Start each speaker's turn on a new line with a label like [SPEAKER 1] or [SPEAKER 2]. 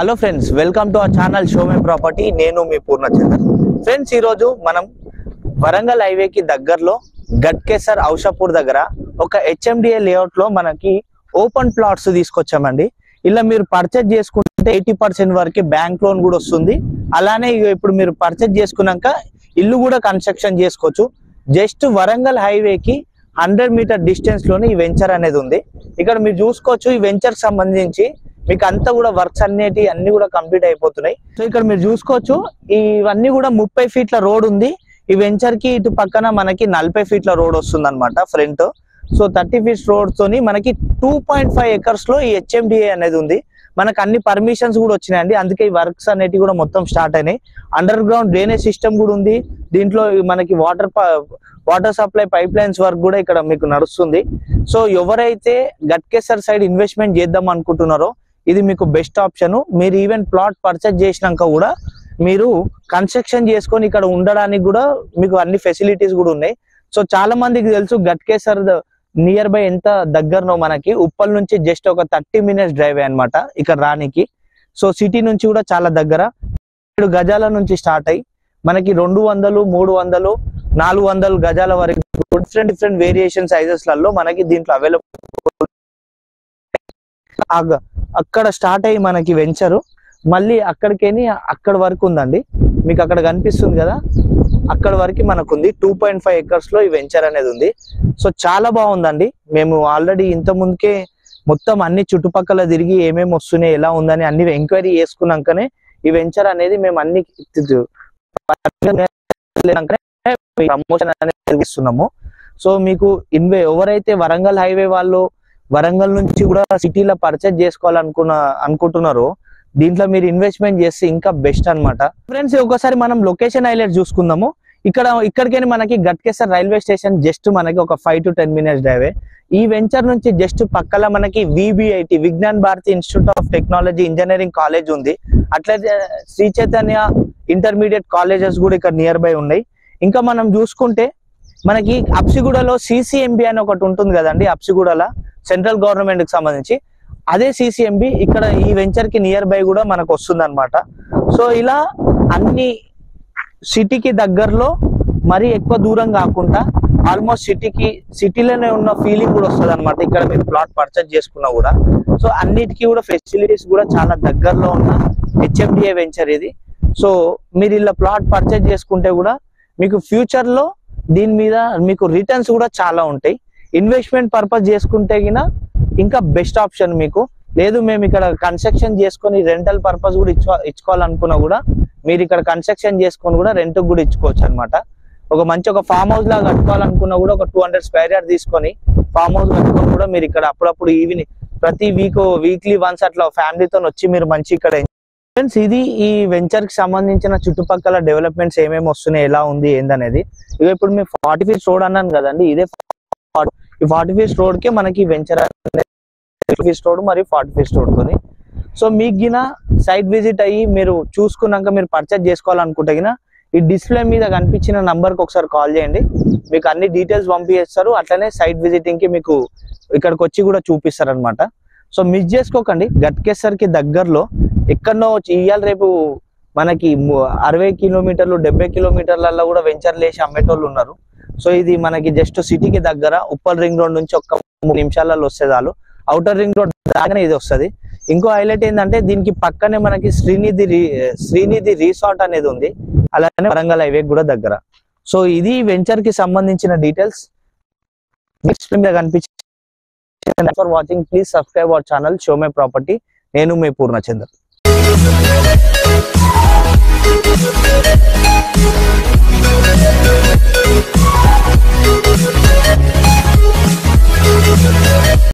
[SPEAKER 1] Hello friends, welcome to our channel show my property. నేను మీ Purnachander. Friends, ఈరోజు మనం వరంగల్ హైవేకి దగ్గరలో గట్కేసర్ ఔషాపూర్ దగ్గర ఒక హెచ్ఎండిఏ లేఅవుట్ లో మనకి ఓపెన్ ప్లాట్స్ తీసుకొచ్చామండి. ఇలా మీరు పర్చేజ్ చేసుకుంటే 80% వరకు బ్యాంక్ లోన్ కూడా వస్తుంది. అలానే ఇప్పుడు మీరు పర్చేజ్ చేసుకున్నాక ఇల్లు కూడా కన్స్ట్రక్షన్ చేసుకోవచ్చు. జస్ట్ వరంగల్ హైవేకి 100 మీటర్ డిస్టెన్స్ లోనే ఈ వెంచర్ అనేది ఉంది. ఇక్కడ మీరు చూసుకోవచ్చు, ఈ వెంచర్ సంబంధించి మీకు అంతా కూడా వర్క్స్ అన్ని కూడా కంప్లీట్ అయిపోతున్నాయి. సో ఇక్కడ మీరు చూసుకోవచ్చు, ఇవన్నీ కూడా 30 ఫీట్ల రోడ్ ఉంది. ఈ వెంచర్ కి ఇటు పక్కన మనకి 40 ఫీట్ల రోడ్ వస్తుంది అనమాట ఫ్రంట్. సో 30 ఫీట్స్ రోడ్ తోని మనకి 2.5 ఎకర్స్ లో ఈ హెచ్ఎండిఏ అనేది ఉంది. మనకు అన్ని పర్మిషన్స్ కూడా వచ్చినాయండి. అందుకే ఈ వర్క్స్ అనేటివి కూడా మొత్తం స్టార్ట్ అయినాయి. అండర్ గ్రౌండ్ డ్రైనేజ్ సిస్టమ్ కూడా ఉంది. దీంట్లో మనకి water supply pipe lines work కూడా ఇక్కడ మీకు నడుస్తుంది. సో ఎవరైతే గట్కేసర్ సైడ్ ఇన్వెస్ట్మెంట్ చేద్దాం అనుకుంటున్నారో ఇది మీకు బెస్ట్ ఆప్షన్. మీరు ఈవెన్ ప్లాట్ పర్చేజ్ చేసినాక కూడా మీరు కన్స్ట్రక్షన్ చేసుకొని ఇక్కడ ఉండడానికి కూడా మీకు అన్ని ఫెసిలిటీస్ కూడా ఉన్నాయి. సో చాలా మందికి తెలుసు గట్కేసర్ నియర్ బై ఎంత దగ్గరనో, మనకి ఉప్పల్ నుంచి జస్ట్ ఒక 30 మినిట్స్ డ్రైవ్ అనమాట ఇక్కడ రానికి. సో సిటీ నుంచి కూడా చాలా దగ్గర. 7 గజాల నుంచి స్టార్ట్ అయ్యి మనకి 200, 300, 400 గజాల వరకు డిఫరెంట్ వేరియేషన్ సైజెస్ లలో మనకి దీంట్లో అవైలబుల్. అక్కడ స్టార్ట్ అయ్యి మనకి వెంచరు మళ్ళీ అక్కడికేని అక్కడ వరకు ఉందండి. మీకు అక్కడ కనిపిస్తుంది కదా, అక్కడ వరకు మనకు ఉంది. 2.5 ఎకర్స్ లో ఈ వెంచర్ అనేది ఉంది. సో చాలా బాగుందండి. మేము ఆల్రెడీ ఇంత ముందుకే మొత్తం అన్ని చుట్టుపక్కల తిరిగి ఏమేమి వస్తున్నాయి, ఎలా ఉందని అన్ని ఎంక్వైరీ చేసుకున్నాకనే ఈ వెంచర్ అనేది మేము అన్ని ప్రమోషన్ అనేది ఇస్తున్నాము. సో మీకు ఎవరైతే వరంగల్ హైవే వాళ్ళు వరంగల్ నుంచి కూడా సిటీలో పర్చేజ్ అనుకుంటున్నారో దీంట్లో మీరు ఇన్వెస్ట్మెంట్ చేస్తే ఇంకా బెస్ట్ అన్నమాట. ఫ్రెండ్స్, ఒకసారి మనం లొకేషన్ హైలైట్ చూసుకుందాము. ఇక్కడికైనా మనకి గట్కేసర్ రైల్వే స్టేషన్ జస్ట్ మనకి ఒక 5 to 10 మినిట్స్ డ్రైవే. ఈ వెంచర్ నుంచి జస్ట్ పక్కల మనకి VBIT Vignan Bharati institute of technology engineering college ఉంది. అట్లయితే శ్రీ చైతన్య ఇంటర్మీడియట్ కాలేజెస్ కూడా ఇక్కడ నియర్ బై ఉన్నాయి. ఇంకా మనం చూసుకుంటే మనకి అప్సిగూడలో CCMB అని ఒకటి ఉంటుంది కదండి, అప్సిగూడలో సెంట్రల్ గవర్నమెంట్ కి సంబంధించి అదే CCMB ఇక్కడ ఈ వెంచర్ కి నియర్ బై కూడా మనకు వస్తుంది అనమాట. సో ఇలా అన్ని సిటీకి దగ్గరలో మరీ ఎక్కువ దూరం కాకుండా ఆల్మోస్ట్ సిటీలోనే ఉన్న ఫీలింగ్ కూడా వస్తుంది అనమాట ఇక్కడ మీరు ప్లాట్ పర్చేజ్ చేసుకున్నా కూడా. సో అన్నిటికీ కూడా ఫెసిలిటీస్ కూడా చాలా దగ్గరలో ఉన్న హెచ్ఎండిఏ వెంచర్ ఇది. సో మీరు ఇలా ప్లాట్ పర్చేజ్ చేసుకుంటే కూడా మీకు ఫ్యూచర్ లో దీని మీద మీకు రిటర్న్స్ కూడా చాలా ఉంటాయి. ఇన్వెస్ట్మెంట్ పర్పస్ చేసుకుంటే గినా ఇంకా బెస్ట్ ఆప్షన్ మీకు. లేదు మేము ఇక్కడ కన్స్ట్రక్షన్ చేసుకొని రెంటల్ పర్పస్ కూడా ఇచ్చుకోవాలనుకున్నా కూడా మీరు ఇక్కడ కన్స్ట్రక్షన్ చేసుకొని కూడా రెంట్ కూడా ఇచ్చుకోవచ్చు అనమాట. ఒక ఫామ్ హౌస్ లాగా కట్టుకోవాలనుకున్నా కూడా ఒక 200 స్క్వేర్ యార్డ్ తీసుకొని ఫామ్ హౌస్ కట్టుకొని కూడా మీరు ఇక్కడ అప్పుడప్పుడు ఈవినింగ్ ప్రతి వీక్లీ వన్స్ అట్లా ఫ్యామిలీతో వచ్చి మీరు మంచి ఇక్కడ. ఫ్రెండ్స్, ఇది ఈ వెంచర్ కి సంబంధించిన చుట్టుపక్కల డెవలప్మెంట్స్ ఏమేమి వస్తున్నాయి, ఎలా ఉంది ఏందనేది. ఇప్పుడు మేము 40 ఫీట్స్ రోడ్ అన్నాను కదండి, ఇదే ఈ 40 ఫీట్స్ రోడ్ కే మనకి వెంచర్ ఫీట్స్ రోడ్ మరియు 40 ఫీట్స్ రోడ్ తోని. సో మీకు గిన సైట్ విజిట్ అయ్యి మీరు చూసుకున్నాక మీరు పర్చేజ్ చేసుకోవాలనుకుంటే గిన ఈ డిస్ప్లే మీద కనిపించిన నంబర్ కి ఒకసారి కాల్ చేయండి. మీకు అన్ని డీటెయిల్స్ పంపిస్తారు. అట్లనే సైట్ విజిటింగ్ కి మీకు ఇక్కడికి వచ్చి కూడా చూపిస్తారు అనమాట. సో మిస్ చేసుకోకండి. గట్కేసర్ కి దగ్గరలో ఎక్కడనో ఇయ్యాల రేపు మనకి 60 కిలోమీటర్లు 70 కిలోమీటర్లలో కూడా వెంచర్లు వేసి అమ్మేటోళ్ళు ఉన్నారు. సో ఇది మనకి జస్ట్ సిటీకి దగ్గర ఉప్పల్ రింగ్ రోడ్ నుంచి ఒక 3 నిమిషాలలో వస్తే చాలు. ఔటర్ రింగ్ రోడ్ దాకానే ఇది వస్తుంది. ఇంకో హైలైట్ ఏంటంటే దీనికి పక్కనే మనకి శ్రీనిధి రిసార్ట్ అనేది ఉంది. అలానే వరంగల్ హైవే కూడా దగ్గర. సో ఇది వెంచర్ కి సంబంధించిన డీటెయిల్స్. నెక్స్ట్ మీద కనిపించే for watching, please subscribe our channel show my property. నేను మీ పూర్ణచందర్.